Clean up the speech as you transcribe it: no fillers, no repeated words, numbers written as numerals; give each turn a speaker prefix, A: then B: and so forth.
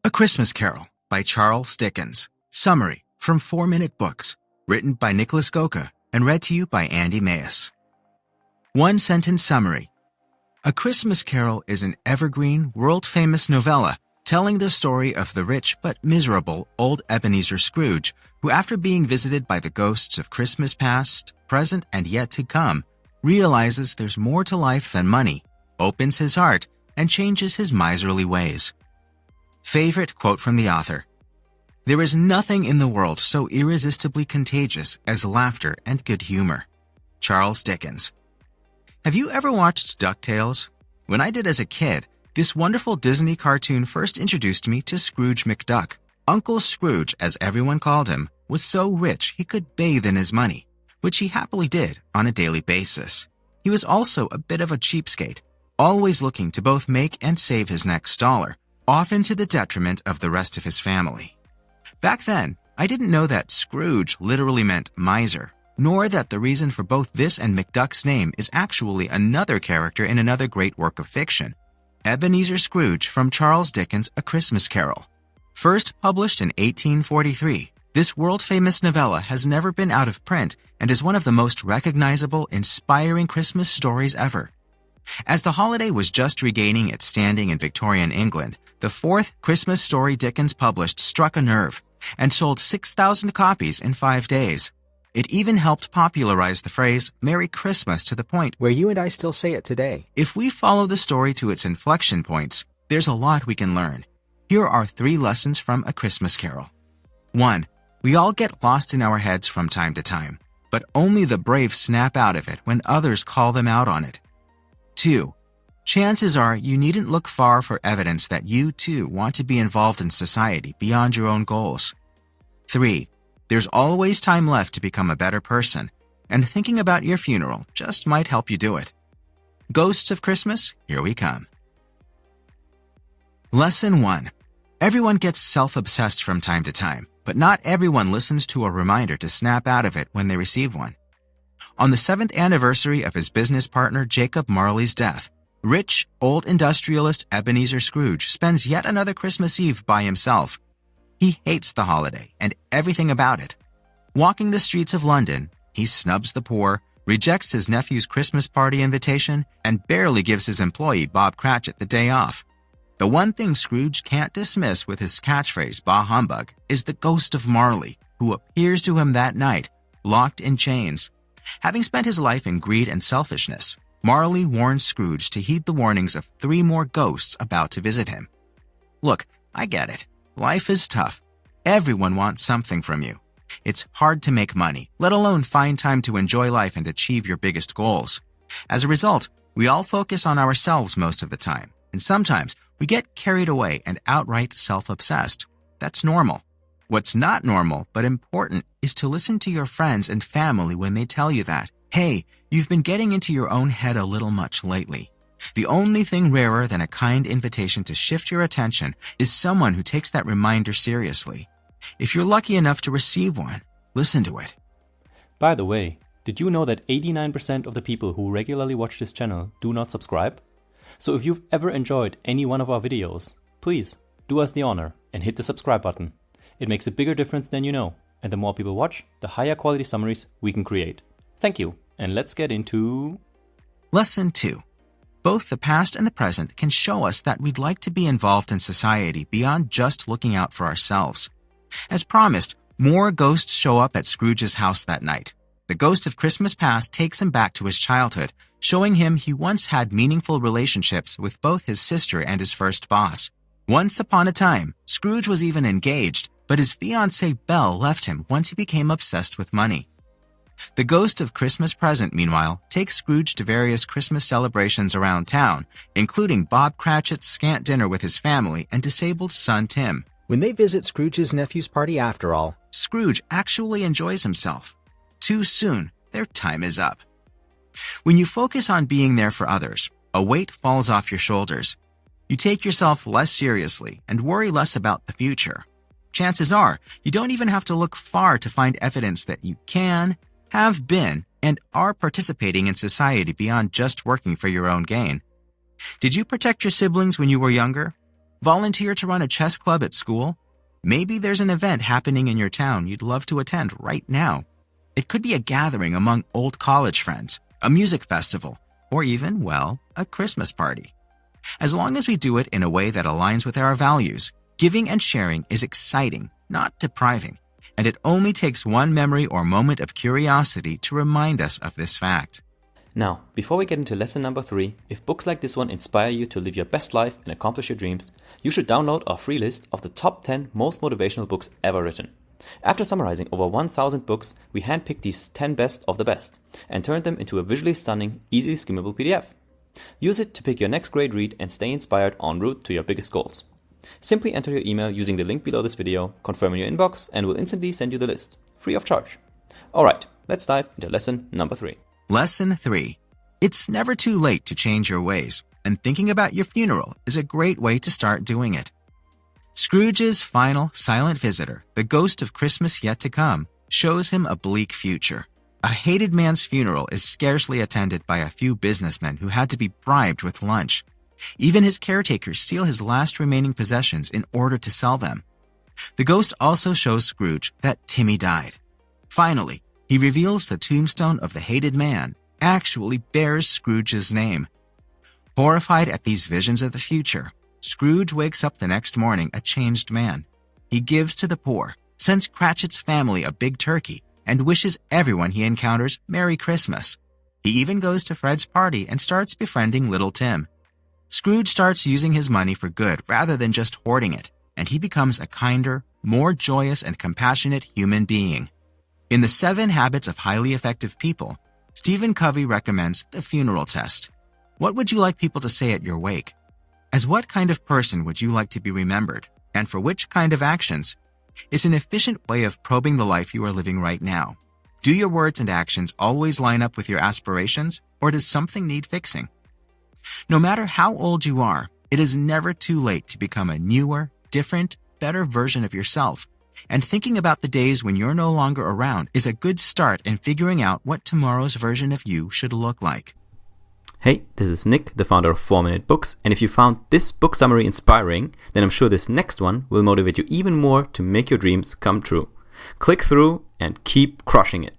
A: A Christmas Carol by Charles Dickens. Summary from 4-Minute Books. Written by Nicholas Goka and read to you by Andy Mayes. One-sentence summary. A Christmas Carol is an evergreen, world-famous novella telling the story of the rich but miserable old Ebenezer Scrooge, who after being visited by the ghosts of Christmas past, present, and yet to come, realizes there's more to life than money, opens his heart, and changes his miserly ways. Favorite quote from the author. There is nothing in the world so irresistibly contagious as laughter and good humor. Charles Dickens. Have you ever watched DuckTales? When I did as a kid, this wonderful Disney cartoon first introduced me to Scrooge McDuck. Uncle Scrooge, as everyone called him, was so rich he could bathe in his money, which he happily did on a daily basis. He was also a bit of a cheapskate, always looking to both make and save his next dollar, often to the detriment of the rest of his family. Back then, I didn't know that Scrooge literally meant miser, nor that the reason for both this and McDuck's name is actually another character in another great work of fiction, Ebenezer Scrooge from Charles Dickens' A Christmas Carol. First published in 1843, this world-famous novella has never been out of print and is one of the most recognizable, inspiring Christmas stories ever. As the holiday was just regaining its standing in Victorian England, the fourth Christmas story Dickens published struck a nerve and sold 6,000 copies in 5 days. It even helped popularize the phrase Merry Christmas to the point where you and I still say it today. If we follow the story to its inflection points, there's a lot we can learn. Here are 3 lessons from A Christmas Carol. 1. We all get lost in our heads from time to time, but only the brave snap out of it when others call them out on it. 2. Chances are you needn't look far for evidence that you, too, want to be involved in society beyond your own goals. 3. There's always time left to become a better person, and thinking about your funeral just might help you do it. Ghosts of Christmas, here we come. Lesson 1. Everyone gets self-obsessed from time to time, but not everyone listens to a reminder to snap out of it when they receive one. On the 7th anniversary of his business partner Jacob Marley's death, rich, old industrialist Ebenezer Scrooge spends yet another Christmas Eve by himself. He hates the holiday and everything about it. Walking the streets of London, he snubs the poor, rejects his nephew's Christmas party invitation, and barely gives his employee Bob Cratchit the day off. The one thing Scrooge can't dismiss with his catchphrase, "Bah humbug," is the ghost of Marley, who appears to him that night, locked in chains. Having spent his life in greed and selfishness, Marley warns Scrooge to heed the warnings of 3 more ghosts about to visit him. Look, I get it. Life is tough. Everyone wants something from you. It's hard to make money, let alone find time to enjoy life and achieve your biggest goals. As a result, we all focus on ourselves most of the time, and sometimes we get carried away and outright self-obsessed. That's normal. What's not normal, but important, is to listen to your friends and family when they tell you that, hey, you've been getting into your own head a little much lately. The only thing rarer than a kind invitation to shift your attention is someone who takes that reminder seriously. If you're lucky enough to receive one, listen to it.
B: By the way, did you know that 89% of the people who regularly watch this channel do not subscribe? So if you've ever enjoyed any one of our videos, please do us the honor and hit the subscribe button. It makes a bigger difference than you know, and the more people watch, the higher quality summaries we can create. Thank you, and let's get into...
A: Lesson 2. Both the past and the present can show us that we'd like to be involved in society beyond just looking out for ourselves. As promised, more ghosts show up at Scrooge's house that night. The ghost of Christmas past takes him back to his childhood, showing him he once had meaningful relationships with both his sister and his first boss. Once upon a time, Scrooge was even engaged, but his fiancée Belle left him once he became obsessed with money. The ghost of Christmas present, meanwhile, takes Scrooge to various Christmas celebrations around town, including Bob Cratchit's scant dinner with his family and disabled son Tim. When they visit Scrooge's nephew's party after all, Scrooge actually enjoys himself. Too soon, their time is up. When you focus on being there for others, a weight falls off your shoulders. You take yourself less seriously and worry less about the future. Chances are, you don't even have to look far to find evidence that you can, have been, and are participating in society beyond just working for your own gain. Did you protect your siblings when you were younger? Volunteer to run a chess club at school? Maybe there's an event happening in your town you'd love to attend right now. It could be a gathering among old college friends, a music festival, or even, well, a Christmas party. As long as we do it in a way that aligns with our values, giving and sharing is exciting, not depriving, and it only takes one memory or moment of curiosity to remind us of this fact.
B: Now, before we get into lesson number 3, if books like this one inspire you to live your best life and accomplish your dreams, you should download our free list of the top 10 most motivational books ever written. After summarizing over 1,000 books, we handpicked these 10 best of the best and turned them into a visually stunning, easily skimmable PDF. Use it to pick your next great read and stay inspired en route to your biggest goals. Simply enter your email using the link below this video, confirm in your inbox, and we'll instantly send you the list, free of charge. Alright, let's dive into lesson number 3.
A: Lesson 3. It's never too late to change your ways, and thinking about your funeral is a great way to start doing it. Scrooge's final silent visitor, the ghost of Christmas yet to come, shows him a bleak future. A hated man's funeral is scarcely attended by a few businessmen who had to be bribed with lunch. Even his caretakers steal his last remaining possessions in order to sell them. The ghost also shows Scrooge that Timmy died. Finally, he reveals the tombstone of the hated man actually bears Scrooge's name. Horrified at these visions of the future, Scrooge wakes up the next morning a changed man. He gives to the poor, sends Cratchit's family a big turkey, and wishes everyone he encounters Merry Christmas. He even goes to Fred's party and starts befriending little Tim. Scrooge starts using his money for good rather than just hoarding it, and he becomes a kinder, more joyous and compassionate human being. In The 7 Habits of Highly Effective People, Stephen Covey recommends the funeral test. What would you like people to say at your wake? As what kind of person would you like to be remembered, and for which kind of actions? It's an efficient way of probing the life you are living right now. Do your words and actions always line up with your aspirations, or does something need fixing? No matter how old you are, it is never too late to become a newer, different, better version of yourself. And thinking about the days when you're no longer around is a good start in figuring out what tomorrow's version of you should look like.
B: Hey, this is Nick, the founder of 4-Minute Books, and if you found this book summary inspiring, then I'm sure this next one will motivate you even more to make your dreams come true. Click through and keep crushing it.